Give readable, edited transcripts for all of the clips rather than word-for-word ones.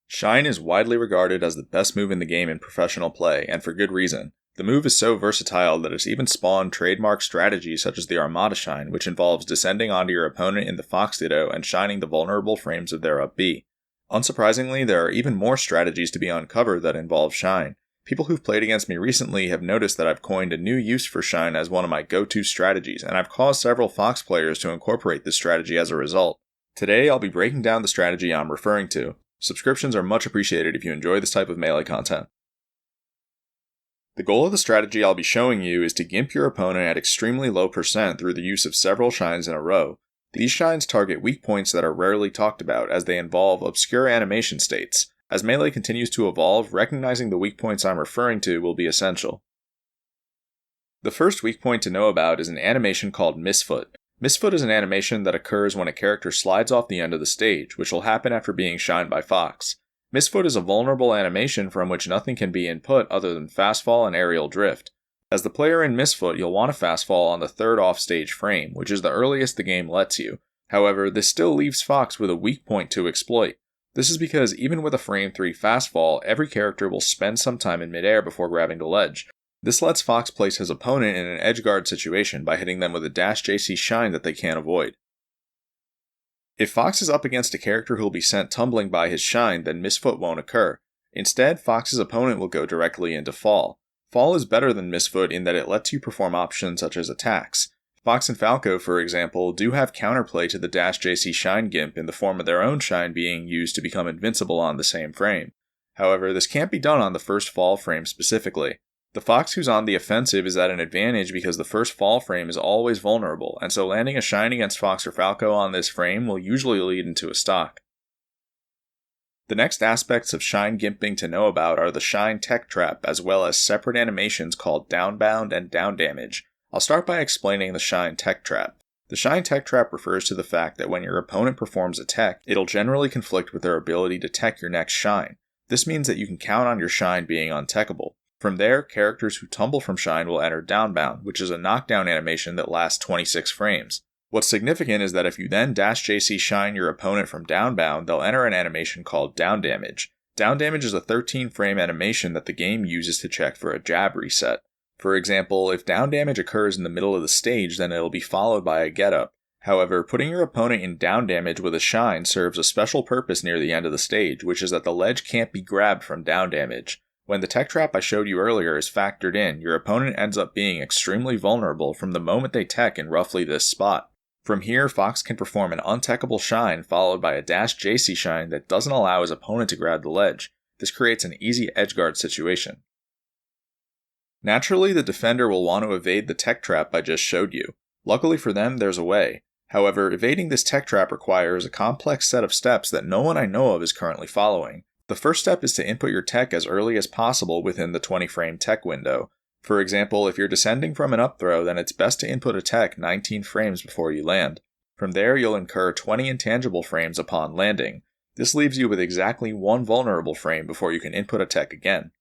Shine is widely regarded as the best move in the game in professional play, and for good reason. The move is so versatile that it's even spawned trademark strategies such as the Armada Shine, which involves descending onto your opponent in the Fox Ditto and shining the vulnerable frames of their up B. Unsurprisingly, there are even more strategies to be uncovered that involve Shine. People who've played against me recently have noticed that I've coined a new use for Shine as one of my go-to strategies, and I've caused several Fox players to incorporate this strategy as a result. Today, I'll be breaking down the strategy I'm referring to. Subscriptions are much appreciated if you enjoy this type of melee content. The goal of the strategy I'll be showing you is to gimp your opponent at extremely low percent through the use of several shines in a row. These shines target weak points that are rarely talked about as they involve obscure animation states. As melee continues to evolve, recognizing the weak points I'm referring to will be essential. The first weak point to know about is an animation called Missfoot. Missfoot is an animation that occurs when a character slides off the end of the stage, which will happen after being shined by Fox. Missfoot is a vulnerable animation from which nothing can be input other than fastfall and aerial drift. As the player in Missfoot, you'll want to fastfall on the third off-stage frame, which is the earliest the game lets you. However, this still leaves Fox with a weak point to exploit. This is because even with a frame 3 fastfall, every character will spend some time in midair before grabbing the ledge. This lets Fox place his opponent in an edgeguard situation by hitting them with a dash JC shine that they can't avoid. If Fox is up against a character who'll be sent tumbling by his shine, then Missfoot won't occur. Instead, Fox's opponent will go directly into Fall. Fall is better than Missfoot in that it lets you perform options such as attacks. Fox and Falco, for example, do have counterplay to the dash JC shine gimp in the form of their own shine being used to become invincible on the same frame. However, this can't be done on the first Fall frame specifically. The Fox who's on the offensive is at an advantage because the first Fall frame is always vulnerable, and so landing a shine against Fox or Falco on this frame will usually lead into a stock. The next aspects of shine gimping to know about are the shine tech trap as well as separate animations called DownBound and DownDamage. I'll start by explaining the shine tech trap. The shine tech trap refers to the fact that when your opponent performs a tech, it'll generally conflict with their ability to tech your next shine. This means that you can count on your shine being untechable. From there, characters who tumble from shine will enter DownBound, which is a knockdown animation that lasts 26 frames. What's significant is that if you then dash JC shine your opponent from DownBound, they'll enter an animation called DownDamage. DownDamage is a 13-frame animation that the game uses to check for a jab reset. For example, if DownDamage occurs in the middle of the stage, then it'll be followed by a get-up. However, putting your opponent in DownDamage with a shine serves a special purpose near the end of the stage, which is that the ledge can't be grabbed from DownDamage. When the tech trap I showed you earlier is factored in, your opponent ends up being extremely vulnerable from the moment they tech in roughly this spot. From here, Fox can perform an untechable shine followed by a dash JC shine that doesn't allow his opponent to grab the ledge. This creates an easy edgeguard situation. Naturally, the defender will want to evade the tech trap I just showed you. Luckily for them, there's a way. However, evading this tech trap requires a complex set of steps that no one I know of is currently following. The first step is to input your tech as early as possible within the 20-frame tech window. For example, if you're descending from an up throw, then it's best to input a tech 19 frames before you land. From there, you'll incur 20 intangible frames upon landing. This leaves you with exactly one vulnerable frame before you can input a tech again.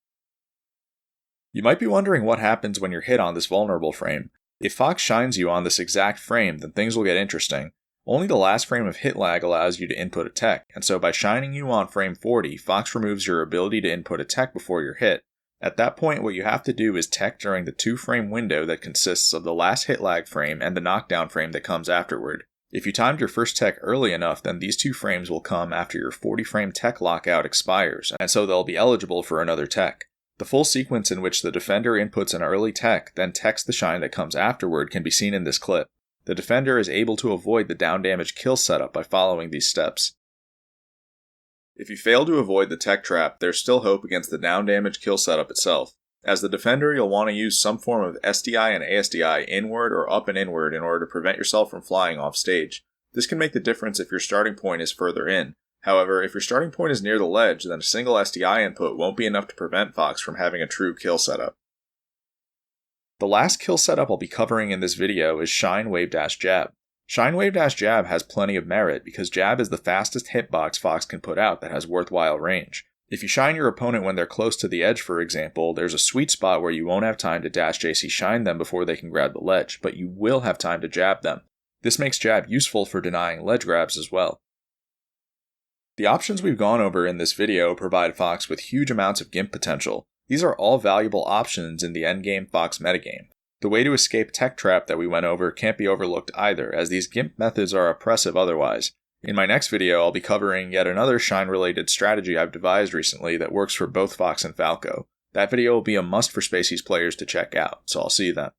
You might be wondering what happens when you're hit on this vulnerable frame. If Fox shines you on this exact frame, then things will get interesting. Only the last frame of hit lag allows you to input a tech, and so by shining you on frame 40, Fox removes your ability to input a tech before you're hit. At that point, what you have to do is tech during the 2-frame window that consists of the last hit lag frame and the knockdown frame that comes afterward. If you timed your first tech early enough, then these 2 frames will come after your 40-frame tech lockout expires, and so they'll be eligible for another tech. The full sequence in which the defender inputs an early tech, then techs the shine that comes afterward can be seen in this clip. The defender is able to avoid the DownDamage kill setup by following these steps. If you fail to avoid the tech trap, there's still hope against the DownDamage kill setup itself. As the defender, you'll want to use some form of SDI and ASDI inward or up and inward in order to prevent yourself from flying off stage. This can make the difference if your starting point is further in. However, if your starting point is near the ledge, then a single SDI input won't be enough to prevent Fox from having a true kill setup. The last kill setup I'll be covering in this video is Shine Wavedash Jab. Shine Wavedash Jab has plenty of merit because Jab is the fastest hitbox Fox can put out that has worthwhile range. If you shine your opponent when they're close to the edge, for example, there's a sweet spot where you won't have time to dash JC shine them before they can grab the ledge, but you will have time to jab them. This makes Jab useful for denying ledge grabs as well. The options we've gone over in this video provide Fox with huge amounts of Gimp potential. These are all valuable options in the endgame Fox metagame. The way to escape tech trap that we went over can't be overlooked either, as these Gimp methods are oppressive otherwise. In my next video, I'll be covering yet another Shine-related strategy I've devised recently that works for both Fox and Falco. That video will be a must for Spacies players to check out, so I'll see you then.